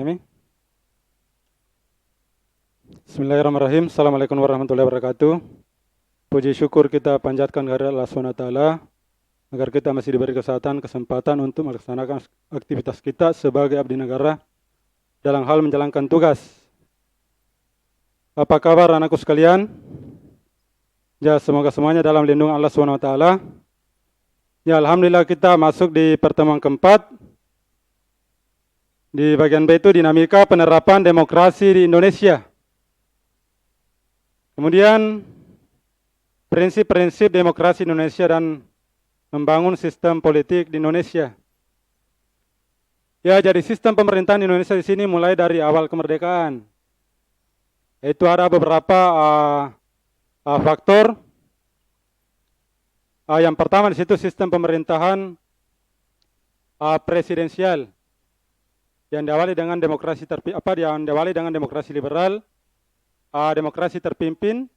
Amin. Bismillahirrahmanirrahim. Assalamualaikum warahmatullahi wabarakatuh. Puji syukur kita panjatkan kepada Allah SWT agar kita masih diberi kesempatan untuk melaksanakan aktivitas kita sebagai abdi negara dalam hal menjalankan tugas. Apa kabar anakku sekalian? Ya, semoga semuanya dalam lindungan Allah SWT. Ya, alhamdulillah kita masuk di pertemuan keempat. Di bagian B itu dinamika penerapan demokrasi di Indonesia. Kemudian prinsip-prinsip demokrasi Indonesia dan membangun sistem politik di Indonesia. Ya, jadi sistem pemerintahan di Indonesia di sini mulai dari awal kemerdekaan. Itu ada beberapa faktor. Yang pertama di situ sistem pemerintahan presidensial yang diawali dengan demokrasi liberal, demokrasi terpimpin,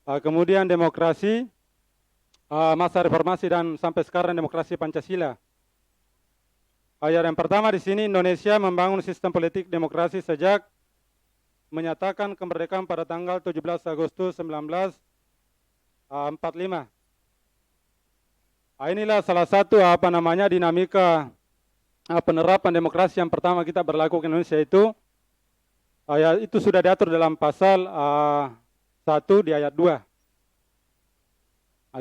kemudian demokrasi masa reformasi dan sampai sekarang demokrasi Pancasila. Yang pertama di sini Indonesia membangun sistem politik demokrasi sejak menyatakan kemerdekaan pada tanggal 17 Agustus 1945. Inilah salah satu dinamika penerapan demokrasi yang pertama kita berlaku di Indonesia itu. Itu sudah diatur dalam pasal 1 di ayat 2.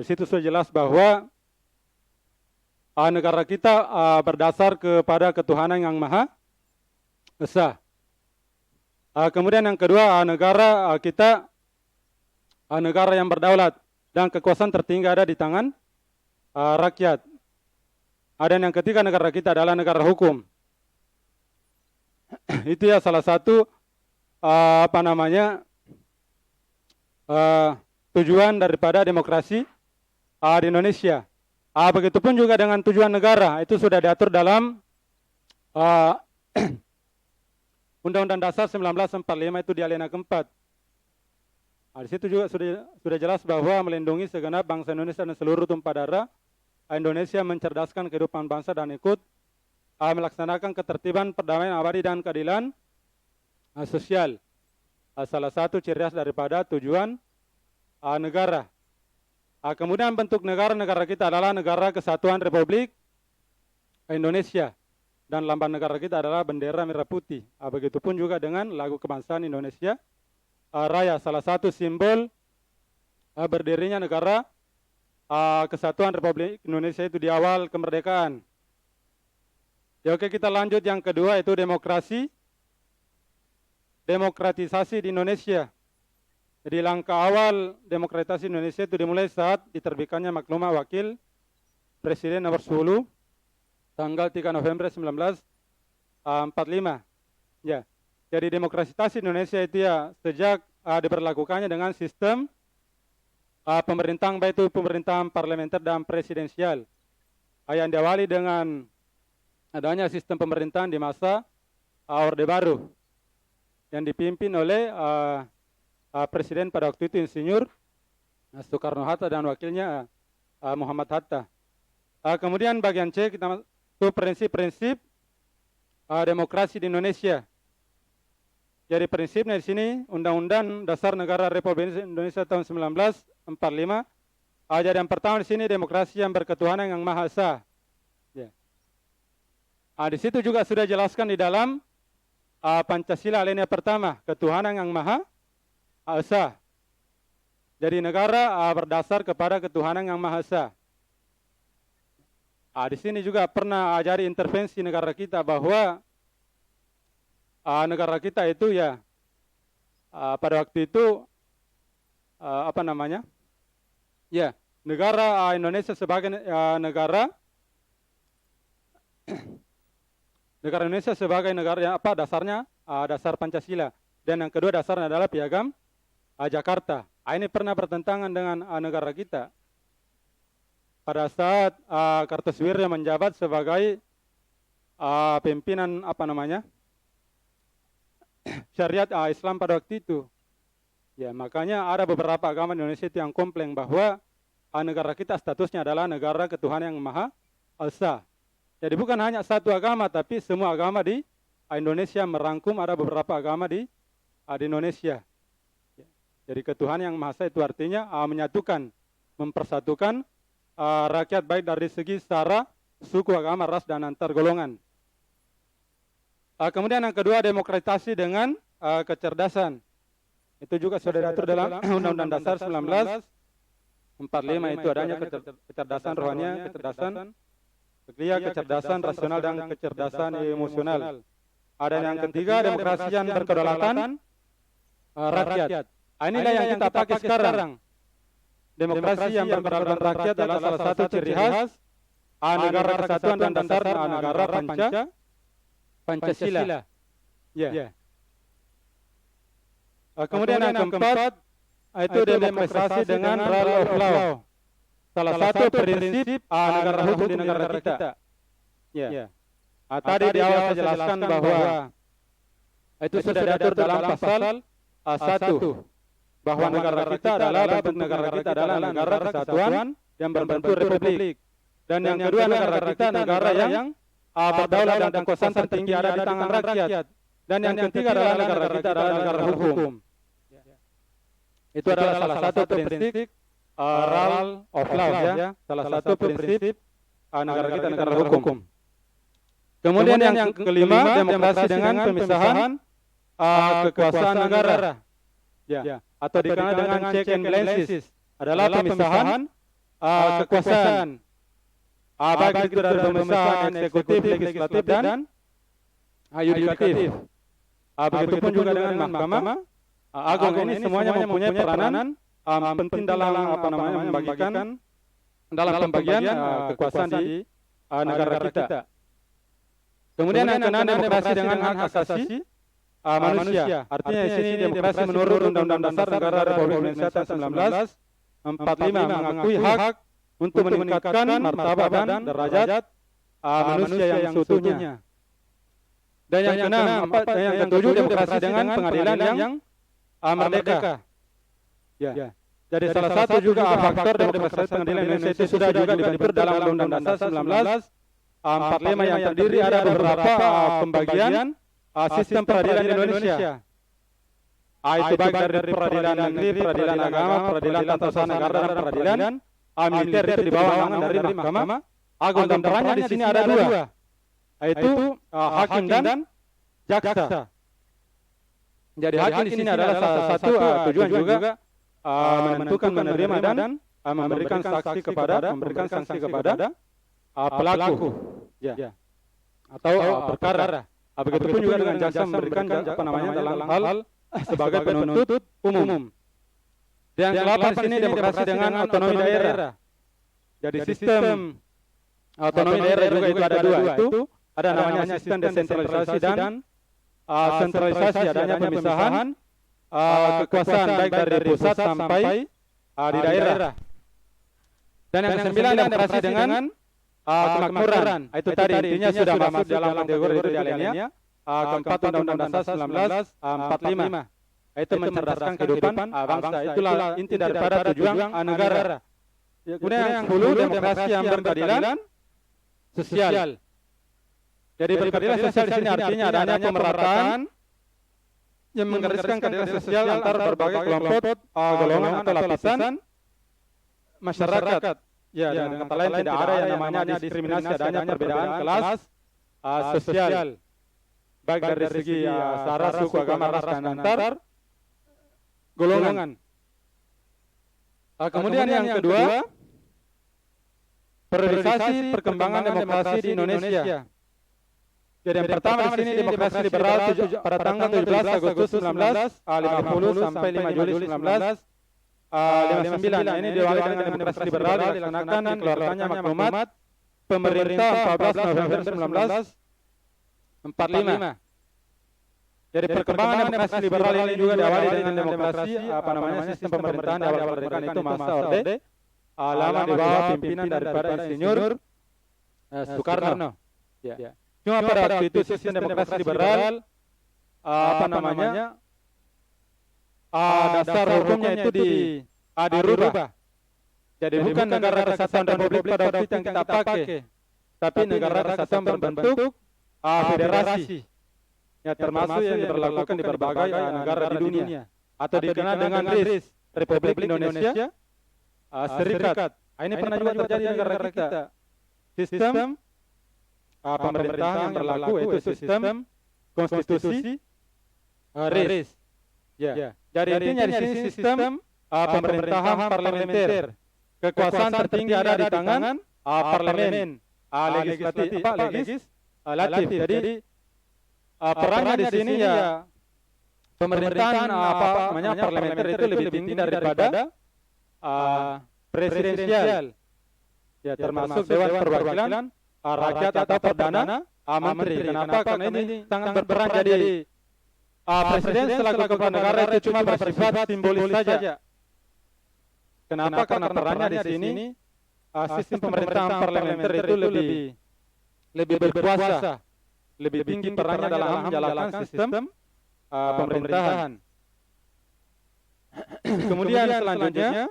Di situ sudah jelas bahwa negara kita berdasar kepada ketuhanan yang Maha Esa. Kemudian yang kedua, negara kita negara yang berdaulat dan kekuasaan tertinggi ada di tangan rakyat. Dan yang ketiga, negara kita adalah negara hukum. Itu ya salah satu tujuan daripada demokrasi di Indonesia. Begitupun juga dengan tujuan negara, itu sudah diatur dalam Undang-Undang Dasar 1945 itu di alinea keempat. Di situ juga sudah jelas bahwa melindungi segenap bangsa Indonesia dan seluruh tumpah darah Indonesia, mencerdaskan kehidupan bangsa dan ikut melaksanakan ketertiban, perdamaian abadi dan keadilan sosial. Salah satu ciri khas daripada tujuan negara. Kemudian bentuk negara kita adalah Negara Kesatuan Republik Indonesia. Dan lambang negara kita adalah bendera merah putih. Begitupun juga dengan lagu kebangsaan Indonesia Raya. Salah satu simbol berdirinya Negara Kesatuan Republik Indonesia itu di awal kemerdekaan. Ya, oke, kita lanjut yang kedua, itu demokratisasi di Indonesia. Jadi langkah awal demokratisasi Indonesia itu dimulai saat diterbitkannya Maklumat Wakil Presiden nomor 10 tanggal 3 November 1945. Ya. Jadi demokratisasi Indonesia itu ya sejak diberlakukannya dengan sistem pemerintahan, baik itu pemerintahan parlementer dan presidensial, yang diawali dengan adanya sistem pemerintahan di masa Orde Baru yang dipimpin oleh presiden pada waktu itu Insinyur Soekarno-Hatta dan wakilnya Muhammad Hatta. Kemudian bagian C kita itu prinsip-prinsip demokrasi di Indonesia. Jadi prinsipnya di sini Undang-Undang Dasar Negara Republik Indonesia tahun 1945. Jadi yang pertama di sini demokrasi yang berketuhanan yang Maha Esa. Ya. Di situ juga sudah jelaskan di dalam Pancasila alinea pertama, ketuhanan yang Maha Esa. Jadi negara berdasar kepada ketuhanan yang Maha Esa. Di sini juga pernah jadi intervensi negara kita bahwa negara kita itu ya pada waktu itu ya, negara Indonesia sebagai negara Indonesia sebagai negara yang dasarnya dasar Pancasila, dan yang kedua dasarnya adalah Piagam Jakarta. Ini pernah bertentangan dengan negara kita pada saat Kartosuwiryo menjabat sebagai pimpinan syariat Islam pada waktu itu. Ya, makanya ada beberapa agama di Indonesia itu yang komplain bahwa negara kita statusnya adalah negara ketuhanan yang Maha Esa. Jadi bukan hanya satu agama, tapi semua agama Indonesia merangkum ada beberapa agama di Indonesia. Jadi ketuhanan yang Maha Esa itu artinya menyatukan, mempersatukan rakyat baik dari segi sara, suku, agama, ras, dan antar golongan. Kemudian yang kedua, demokratisasi dengan kecerdasan. Itu juga sudah diatur dalam Undang-Undang Dasar 1945, itu adanya kecerdasan rohania, kecerdasan fikih, kecerdasan rasional, dan kecerdasan emosional. Ada yang ketiga, demokrasi yang berkedaulatan rakyat. Inilah yang kita pakai sekarang. Demokrasi yang berkedaulatan rakyat adalah salah satu ciri khas negara kesatuan dan dasar negara Pancasila. Ya. Kemudian yang keempat, itu demokrasi dengan rule of law. Salah satu prinsip negara hukum di negara kita. Ya. Tadi di awal saya jelaskan bahwa itu sudah diatur dalam pasal 1, bahwa negara kita adalah bentuk negara kita adalah negara kesatuan yang berbentuk republik. Dan yang kedua, negara kita negara yang berdaulat dan kekuasaan tertinggi ada di tangan rakyat. Dan yang ketiga adalah negara kita adalah negara hukum. Itu adalah salah satu prinsip rule of law, ya. Salah satu prinsip negara kita negara hukum. Kemudian yang kelima, demokrasi dengan pemisahan kekuasaan negara. Ya. Atau dikenal dengan check and balances, adalah pemisahan kekuasaan. Baik itu dari pemisahan eksekutif, legislatif, dan yudikatif. Begitupun juga dengan Mahkamah Agung. Ini semuanya mempunyai peranan penting dalam membagikan dalam pembagian kekuasaan di negara kita. Kemudian yang keenam, demokrasi dengan hak asasi manusia. Artinya di sini demokrasi menurut Undang-Undang Dasar Negara Republik Indonesia tahun 1945 mengakui hak untuk meningkatkan martabat dan derajat manusia yang seutuhnya. Dan yang keenam, yang ketujuh, demokrasi dengan pengadilan yang merdeka. Ya. Jadi salah satu juga faktor demokrasi pengadilan Indonesia itu sudah juga diatur dalam Undang-Undang Dasar 1945 yang terdiri ada beberapa pembagian sistem peradilan di Indonesia. Itu baik dari peradilan negeri, peradilan agama, peradilan tata usaha negara, dan peradilan militer itu di bawah naungan dari Mahkamah Agung. Dan perannya di sini ada dua, yaitu hakim dan jaksa. Jadi hakim di sini adalah salah satu tujuan juga menentukan, menerima, dan memberikan sanksi kepada pelaku, ya, atau perkara. Begitupun juga dengan jaksa memberikan dalam hal sebagai penuntut umum. Dan yang ke-8 sini demokrasi dengan otonomi daerah. Jadi sistem otonomi daerah juga itu ada dua, itu ada namanya sistem desentralisasi dan sentralisasi, adanya pemisahan kekuasaan baik dari pusat sampai di daerah. Dan yang ke-9 demokrasi dengan kemakmuran. Itu tadi intinya sudah masuk dalam kategori itu lainnya. Keempat, Undang-Undang Dasar 1945. Itu mencerdaskan kehidupan bangsa. Itulah inti daripada tujuan negara. Kemudian yang 10, demokrasi yang berkeadilan sosial. Jadi berkeadilan sosial di sini artinya adanya pemerataan yang menggariskan keadilan sosial antar berbagai kelompok, golongan atau lapisan masyarakat. Ya, dengan kata lain tidak ada yang namanya diskriminasi, adanya perbedaan kelas sosial, baik dari segi sara, suku, agama, ras, dan antar golongan. Kemudian yang kedua, priorisasi perkembangan demokrasi di Indonesia. Jadi yang pertama di sini demokrasi liberal pada tanggal 17 Agustus 1950 sampai 5 Juli 1959. Ini diawali dengan demokrasi liberal dilaksanakan dikeluarkannya maklumat pemerintah 14 November 1945. Jadi perkembangan demokrasi liberal ini juga diawali dengan demokrasi sistem pemerintahan di awal kemerdekaan itu masa Orde lama di bawah pimpinan daripada Insinyur Soekarno. Ya. Cuma pada waktu itu sistem demokrasi liberal dasar hukumnya itu dirubah. Jadi bukan negara kesatuan republik pada waktu itu yang kita pakai, tapi negara kesatuan berbentuk federasi. ya termasuk yang diberlakukan di berbagai negara di dunia atau dikenal dengan RIS, Republik Indonesia Serikat. Ini pernah juga terjadi di negara kita. Sistem pemerintahan yang berlaku itu sistem konstitusi RIS. Ya. Jadi intinya di sini sistem pemerintahan parlementer. Kekuasaan tertinggi ada di tangan parlemen, legislatif. Jadi perannya di sini ya pemerintahan parlementer itu lebih tinggi daripada presidensial. Ya termasuk Dewan Perwakilan Rakyat atau Perdana Menteri. Kenapa? Karena ini sangat berperan. Jadi presiden selaku kepala negara itu cuma bersifat simbolis saja. Kenapa? Karena perannya di sini sistem pemerintahan parlementer itu lebih berkuasa, lebih tinggi perannya dalam menjalankan sistem pemerintahan. Kemudian selanjutnya,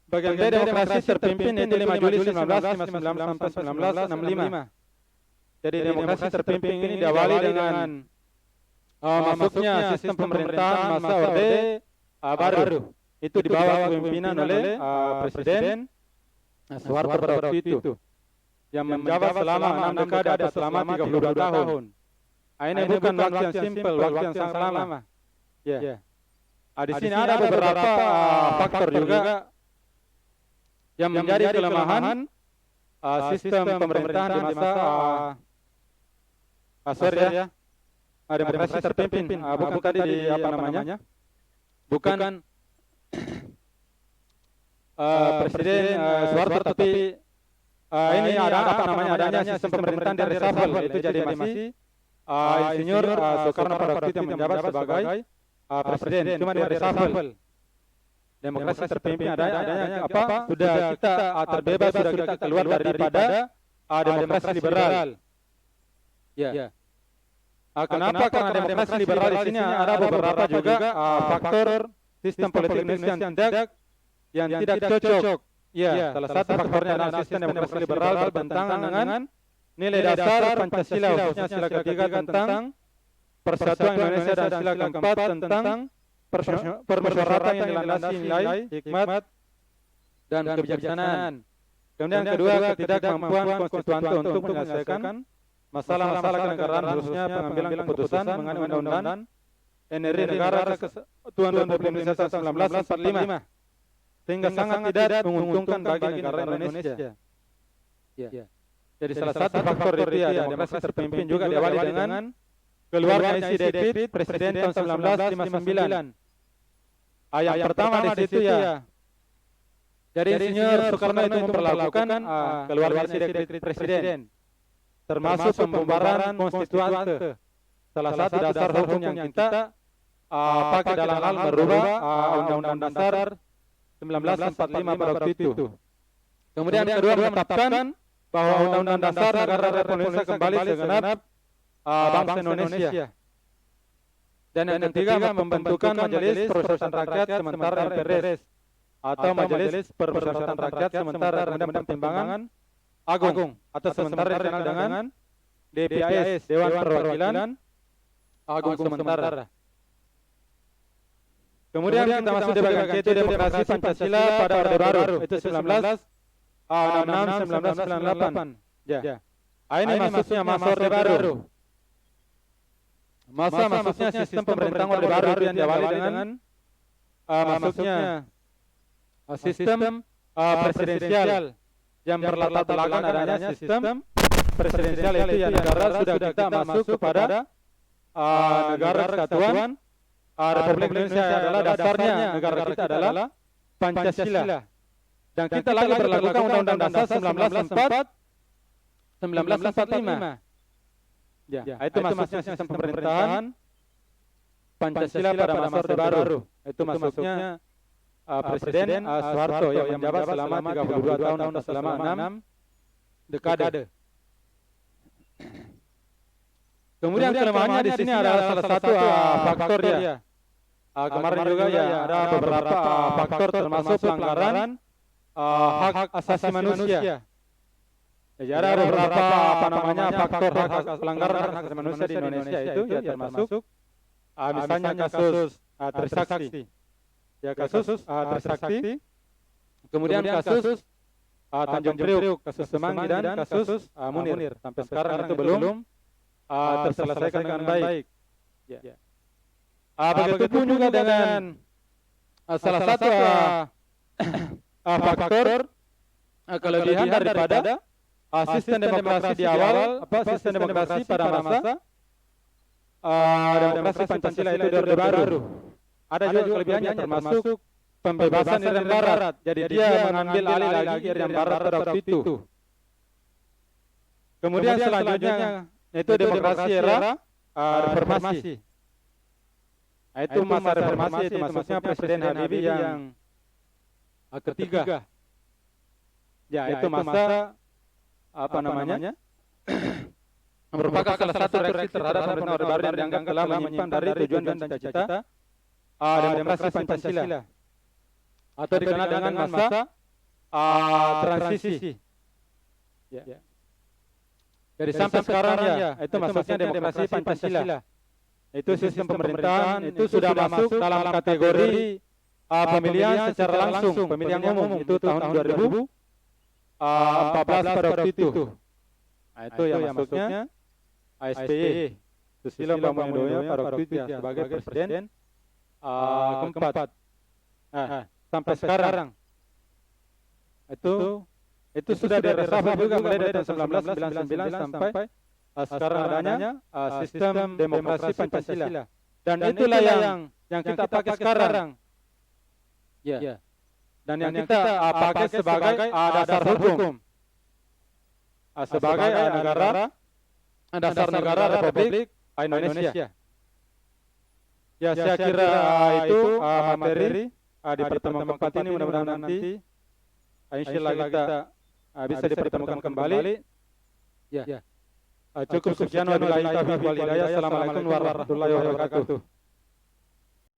bagian demokrasi terpimpin yaitu 5 Juli 1959 sampai 1965. Jadi demokrasi terpimpin ini diawali dengan masuknya sistem pemerintahan masa Orde Baru. Itu di bawah kepemimpinan oleh Presiden Soeharto pada waktu itu, yang menjabat selama 6 dekade ada selama 32 tahun. Ini bukan waktu yang simpel, waktu yang sangat lama. Ya. Di sini ada beberapa faktor juga yang menjadi kelemahan sistem pemerintahan di masa demokrasi terpimpin. Bukan tadi di bukan Presiden Soeharto, tapi ini ada adanya sistem pemerintahan di reshuffle. Itu jadi masih Insinyur Soekarno pada waktu itu yang menjabat sebagai presiden, cuma di reshuffle. Demokrasi terpimpin adanya sudah kita terbebas, sudah kita keluar daripada demokrasi liberal. Ya. Kenapa? Karena demokrasi liberal di sini ada beberapa juga faktor sistem politik Indonesia yang tidak cocok. Ya, salah satu faktornya adalah sistem demokrasi liberal bertentangan dengan nilai dasar Pancasila, khususnya sila ketiga tentang persatuan Indonesia dan sila keempat tentang permusyawaratan yang dilandasi nilai, hikmat, dan kebijaksanaan. Kemudian kedua, ketidakmampuan konstituante untuk menyelesaikan masalah-masalah kenegaraan, khususnya pengambilan keputusan mengenai undang-undang NRI Negara Kesatuan Republik Indonesia tahun 1945, sehingga sangat tidak menguntungkan bagi negara Indonesia. Ya. Jadi salah satu faktor itu ya demokrasi terpimpin juga diawali dengan keluarnya isi dekret Presiden tahun 1959. Yang pertama di situ ya, jadi Insinyur Soekarno itu memperlakukan keluarnya isi dekret Presiden, termasuk pembubaran konstituante. Salah satu dasar hukum yang kita pakai dalam hal merubah Undang-Undang Dasar 1945 pada waktu itu. Kemudian kedua, menetapkan bahwa Undang-Undang Dasar Negara Republik Indonesia kembali segenap bangsa Indonesia. Dan yang ketiga, membentukkan Majelis Permusyawaratan Rakyat sementara MPRS atau Majelis Permusyawaratan Rakyat sementara Rendah Pertimbangan Agung atau sementara dikenal dengan DPAS, Dewan Perwakilan Agung Sementara. Kemudian kita masuk di bagian C, demokrasi Pancasila pada Orde Baru, itu 1966-1998. Ya. Ini maksudnya masa Orde Baru. Maksudnya sistem pemerintahan Orde Baru yang diawali dengan maksudnya sistem presidensial yang berlatar belakang adanya sistem presidensial, itu ya negara sudah kita masuk kepada negara kesatuan Republik Indonesia adalah dasarnya, negara kita adalah Pancasila. Dan kita lagi berlakukan Undang-Undang Dasar 1945. Ya, itu maksudnya sistem pemerintahan Pancasila pada masa Orde Baru. Itu maksudnya Presiden Soeharto yang menjabat selama 32 tahun atau selama 6 dekade. Kemudian kelemahannya di sini ada salah satu faktor ya. Kemarin juga ya ada beberapa faktor termasuk pelanggaran hak asasi manusia. Jadi ada beberapa faktor pelanggaran hak asasi manusia di Indonesia itu ya termasuk misalnya kasus Trisakti, ya kasus Trisakti, kemudian kasus Tanjung Priuk, kasus Semanggi dan kasus Munir. Sampai sekarang itu belum terselesaikan dengan baik. Ya. Begitupun juga dengan salah satu faktor kelebihan daripada sistem demokrasi di awal, sistem demokrasi pada masa demokrasi Pancasila itu di Orde Baru. Ada juga kelebihannya termasuk pembebasan Irian Barat. Jadi dia mengambil alih lagi Irian Barat pada waktu itu. Kemudian selanjutnya itu demokrasi era reformasi. Itu masa reformasi itu maksudnya Presiden Habibie yang ketiga. Ya, itu masa merupakan salah satu reaksi terhadap pemerintah Orde Baru yang dianggap telah menyimpang dari tujuan dan cita-cita demokrasi Pancasila atau dikenal dengan masa transisi. Ya. Jadi sampai sekarang ya, itu maksudnya demokrasi Pancasila. Itu sistem pemerintahan itu sudah masuk dalam kategori pemilihan secara langsung, pemilihan umum itu tahun 2014 pada waktu itu. Nah, itu yang maksudnya SBY, Susilo Bambang Yudhoyono pada waktu itu ya, sebagai presiden keempat. Sampai sekarang itu sudah diresafel juga mulai dari tahun 1999 sampai sekarang adanya sistem demokrasi Pancasila. Dan itulah yang kita pakai sekarang. Ya. Dan yang kita pakai sebagai dasar hukum. Sebagai dasar negara Republik Indonesia. Ya, saya kira itu materi di pertemuan keempat ini, mudah-mudahan nanti insyaallah kita bisa dipertemukan kembali. Ya. Cukup sekian, wabillahi taufiq wal hidayah. Assalamualaikum warahmatullahi wabarakatuh.